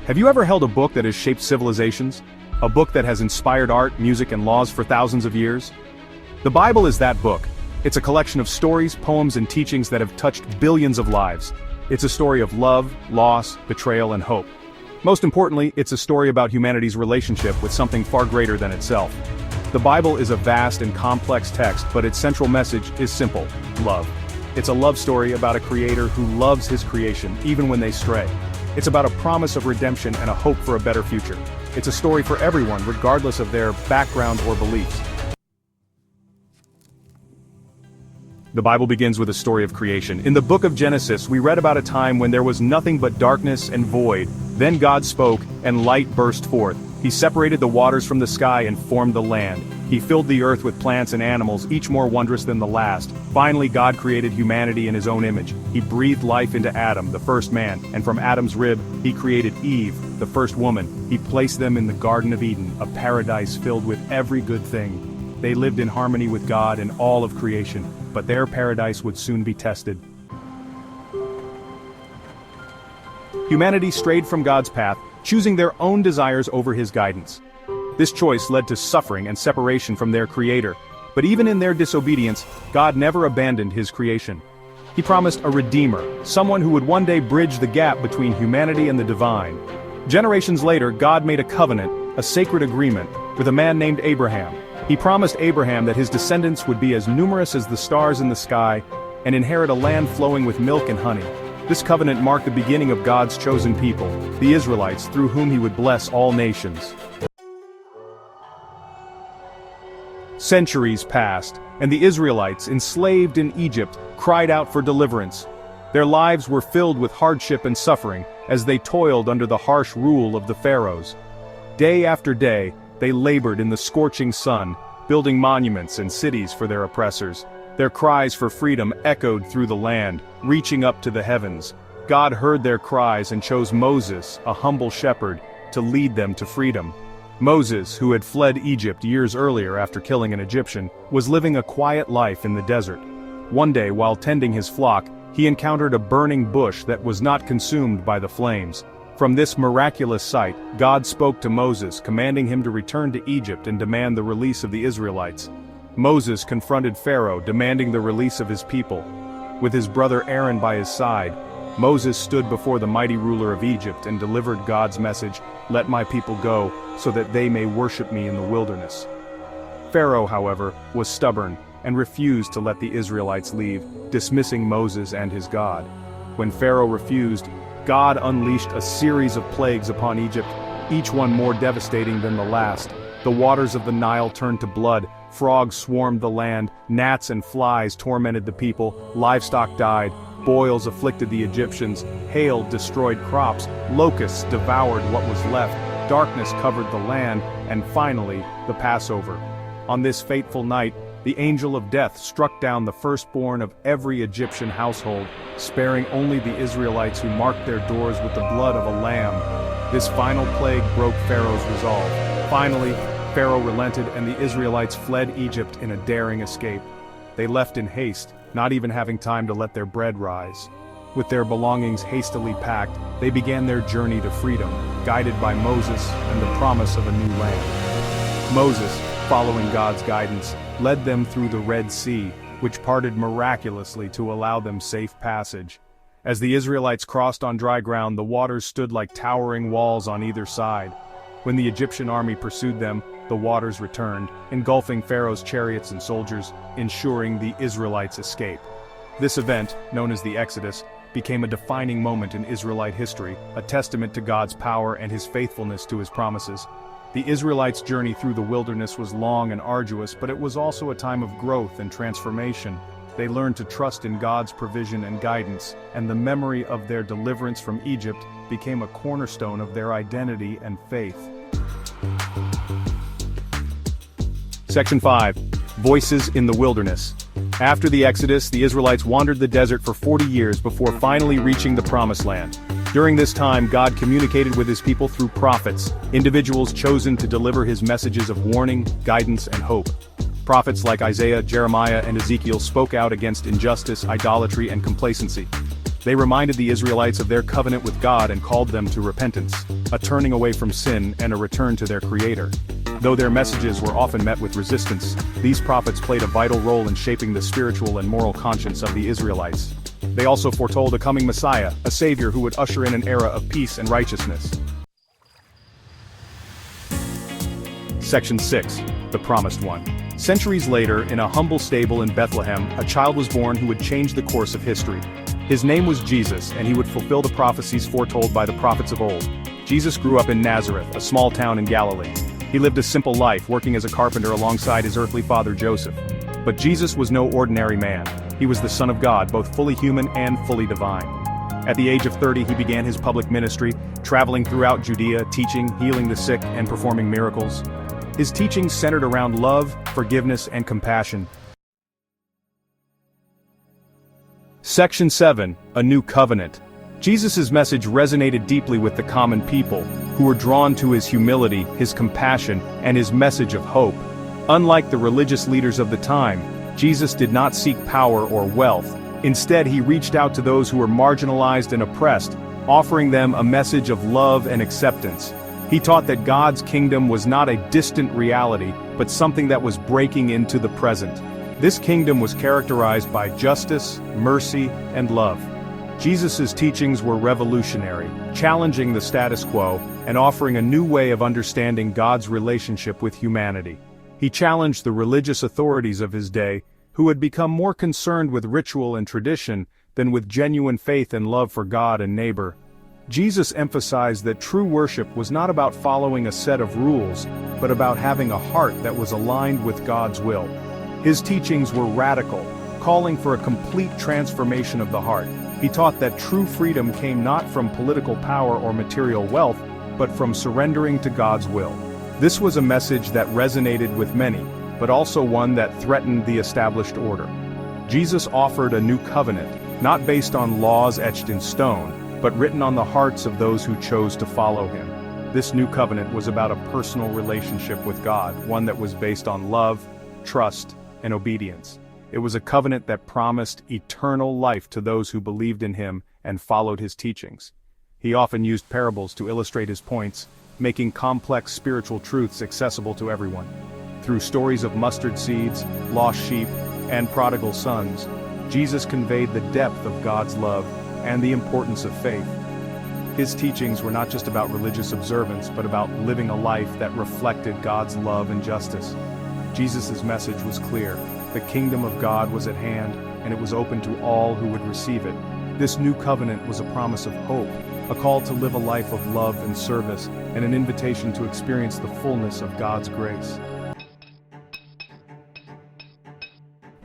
Have you ever held a book that has shaped civilizations? A book that has inspired art, music, and laws for thousands of years? The Bible is that book. It's a collection of stories, poems, and teachings that have touched billions of lives. It's a story of love, loss, betrayal, and hope. Most importantly, it's a story about humanity's relationship with something far greater than itself. The Bible is a vast and complex text, but its central message is simple: love. It's a love story about a creator who loves his creation, even when they stray. It's about a promise of redemption and a hope for a better future. It's a story for everyone, regardless of their background or beliefs. The Bible begins with a story of creation. In the book of Genesis, we read about a time when there was nothing but darkness and void. Then God spoke, and light burst forth. He separated the waters from the sky and formed the land. He filled the earth with plants and animals, each more wondrous than the last. Finally, God created humanity in his own image. He breathed life into Adam, the first man, and from Adam's rib, he created Eve, the first woman. He placed them in the Garden of Eden, a paradise filled with every good thing. They lived in harmony with God and all of creation, but their paradise would soon be tested. Humanity strayed from God's path, choosing their own desires over his guidance. This choice led to suffering and separation from their Creator. But even in their disobedience, God never abandoned his creation. He promised a Redeemer, someone who would one day bridge the gap between humanity and the divine. Generations later, God made a covenant, a sacred agreement, with a man named Abraham. He promised Abraham that his descendants would be as numerous as the stars in the sky and inherit a land flowing with milk and honey. This covenant marked the beginning of God's chosen people, the Israelites, through whom he would bless all nations. Centuries passed, and the Israelites, enslaved in Egypt, cried out for deliverance. Their lives were filled with hardship and suffering, as they toiled under the harsh rule of the pharaohs. Day after day, they labored in the scorching sun, building monuments and cities for their oppressors. Their cries for freedom echoed through the land, reaching up to the heavens. God heard their cries and chose Moses, a humble shepherd, to lead them to freedom. Moses, who had fled Egypt years earlier after killing an Egyptian, was living a quiet life in the desert. One day, while tending his flock, he encountered a burning bush that was not consumed by the flames. From this miraculous sight, God spoke to Moses, commanding him to return to Egypt and demand the release of the Israelites. Moses confronted Pharaoh, demanding the release of his people. With his brother Aaron by his side, Moses stood before the mighty ruler of Egypt and delivered God's message, "Let my people go, so that they may worship me in the wilderness." Pharaoh, however, was stubborn and refused to let the Israelites leave, dismissing Moses and his God. When Pharaoh refused, God unleashed a series of plagues upon Egypt, each one more devastating than the last. The waters of the Nile turned to blood, frogs swarmed the land, gnats and flies tormented the people, livestock died, boils afflicted the Egyptians, hail destroyed crops, locusts devoured what was left, darkness covered the land, and finally, the Passover. On this fateful night, the angel of death struck down the firstborn of every Egyptian household, sparing only the Israelites who marked their doors with the blood of a lamb. This final plague broke Pharaoh's resolve. Finally, Pharaoh relented and the Israelites fled Egypt in a daring escape. They left in haste, not even having time to let their bread rise. With their belongings hastily packed, they began their journey to freedom, guided by Moses and the promise of a new land. Moses, following God's guidance, led them through the Red Sea, which parted miraculously to allow them safe passage. As the Israelites crossed on dry ground, the waters stood like towering walls on either side. When the Egyptian army pursued them, the waters returned, engulfing Pharaoh's chariots and soldiers, ensuring the Israelites' escape. This event, known as the Exodus, became a defining moment in Israelite history, a testament to God's power and his faithfulness to his promises. The Israelites' journey through the wilderness was long and arduous, but it was also a time of growth and transformation. They learned to trust in God's provision and guidance, and the memory of their deliverance from Egypt became a cornerstone of their identity and faith. Section 5. Voices in the Wilderness. After the Exodus, the Israelites wandered the desert for 40 years before finally reaching the Promised Land. During this time, God communicated with his people through prophets, individuals chosen to deliver his messages of warning, guidance, and hope. Prophets like Isaiah, Jeremiah, and Ezekiel spoke out against injustice, idolatry, and complacency. They reminded the Israelites of their covenant with God and called them to repentance, a turning away from sin and a return to their Creator. Though their messages were often met with resistance, these prophets played a vital role in shaping the spiritual and moral conscience of the Israelites. They also foretold a coming Messiah, a Savior who would usher in an era of peace and righteousness. Section 6. The Promised One. Centuries later, in a humble stable in Bethlehem, a child was born who would change the course of history. His name was Jesus, and he would fulfill the prophecies foretold by the prophets of old. Jesus grew up in Nazareth, a small town in Galilee. He lived a simple life, working as a carpenter alongside his earthly father Joseph. But Jesus was no ordinary man. He was the Son of God, both fully human and fully divine. At the age of 30, he began his public ministry, traveling throughout Judea, teaching, healing the sick, and performing miracles. His teachings centered around love, forgiveness, and compassion. Section 7. A New Covenant. Jesus' message resonated deeply with the common people, who were drawn to his humility, his compassion, and his message of hope. Unlike the religious leaders of the time, Jesus did not seek power or wealth. Instead, he reached out to those who were marginalized and oppressed, offering them a message of love and acceptance. He taught that God's kingdom was not a distant reality, but something that was breaking into the present. This kingdom was characterized by justice, mercy, and love. Jesus' teachings were revolutionary, challenging the status quo and offering a new way of understanding God's relationship with humanity. He challenged the religious authorities of his day, who had become more concerned with ritual and tradition than with genuine faith and love for God and neighbor. Jesus emphasized that true worship was not about following a set of rules, but about having a heart that was aligned with God's will. His teachings were radical, calling for a complete transformation of the heart. He taught that true freedom came not from political power or material wealth, but from surrendering to God's will. This was a message that resonated with many, but also one that threatened the established order. Jesus offered a new covenant, not based on laws etched in stone, but written on the hearts of those who chose to follow him. This new covenant was about a personal relationship with God, one that was based on love, trust, and obedience. It was a covenant that promised eternal life to those who believed in him and followed his teachings. He often used parables to illustrate his points, making complex spiritual truths accessible to everyone. Through stories of mustard seeds, lost sheep, and prodigal sons, Jesus conveyed the depth of God's love and the importance of faith. His teachings were not just about religious observance, but about living a life that reflected God's love and justice. Jesus' message was clear. The kingdom of God was at hand, and it was open to all who would receive it. This new covenant was a promise of hope, a call to live a life of love and service, and an invitation to experience the fullness of God's grace.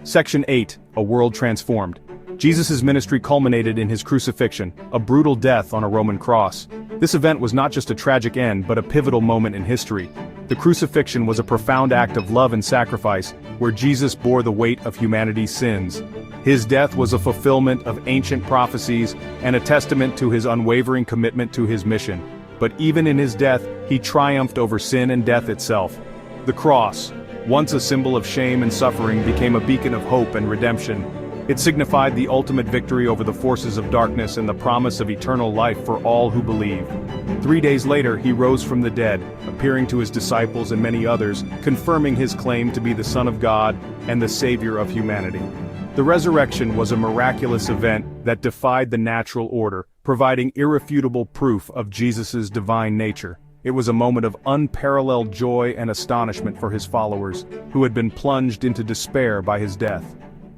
Section 8. A World Transformed. Jesus' ministry culminated in his crucifixion, a brutal death on a Roman cross. This event was not just a tragic end, but a pivotal moment in history. The crucifixion was a profound act of love and sacrifice, where Jesus bore the weight of humanity's sins. His death was a fulfillment of ancient prophecies and a testament to his unwavering commitment to his mission. But even in his death, he triumphed over sin and death itself. The cross, once a symbol of shame and suffering, became a beacon of hope and redemption. It signified the ultimate victory over the forces of darkness and the promise of eternal life for all who believe. 3 days later, he rose from the dead, appearing to his disciples and many others, confirming his claim to be the Son of God and the Savior of humanity. The resurrection was a miraculous event that defied the natural order, providing irrefutable proof of Jesus' divine nature. It was a moment of unparalleled joy and astonishment for his followers, who had been plunged into despair by his death.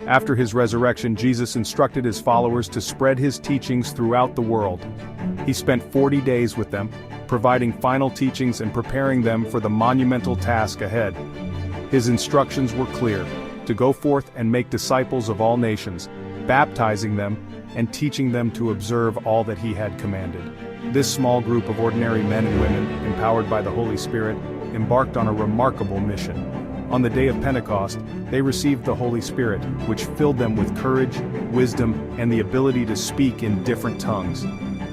After his resurrection, Jesus instructed his followers to spread his teachings throughout the world. He spent 40 days with them, providing final teachings and preparing them for the monumental task ahead. His instructions were clear: to go forth and make disciples of all nations, baptizing them and teaching them to observe all that he had commanded. This small group of ordinary men and women, empowered by the Holy Spirit, embarked on a remarkable mission. On the day of Pentecost, they received the Holy Spirit, which filled them with courage, wisdom, and the ability to speak in different tongues.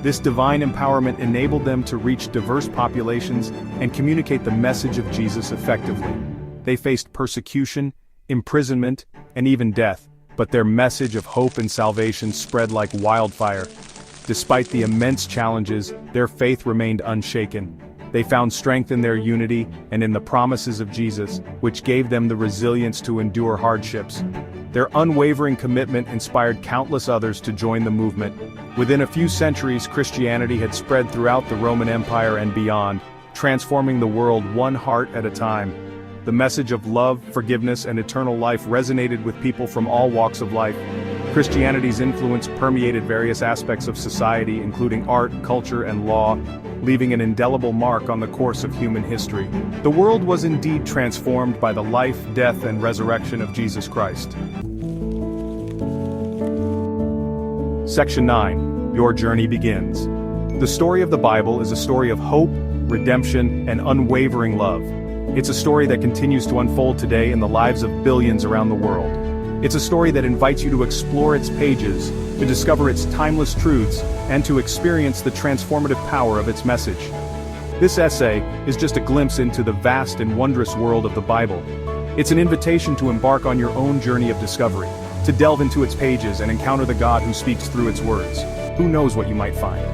This divine empowerment enabled them to reach diverse populations and communicate the message of Jesus effectively. They faced persecution, imprisonment, and even death, but their message of hope and salvation spread like wildfire. Despite the immense challenges, their faith remained unshaken. They found strength in their unity and in the promises of Jesus, which gave them the resilience to endure hardships. Their unwavering commitment inspired countless others to join the movement. Within a few centuries, Christianity had spread throughout the Roman Empire and beyond, transforming the world one heart at a time. The message of love, forgiveness, and eternal life resonated with people from all walks of life. Christianity's influence permeated various aspects of society, including art, culture, and law, leaving an indelible mark on the course of human history. The world was indeed transformed by the life, death, and resurrection of Jesus Christ. Section 9. Your Journey Begins. The story of the Bible is a story of hope, redemption, and unwavering love. It's a story that continues to unfold today in the lives of billions around the world. It's a story that invites you to explore its pages, to discover its timeless truths, and to experience the transformative power of its message. This essay is just a glimpse into the vast and wondrous world of the Bible. It's an invitation to embark on your own journey of discovery, to delve into its pages and encounter the God who speaks through its words. Who knows what you might find?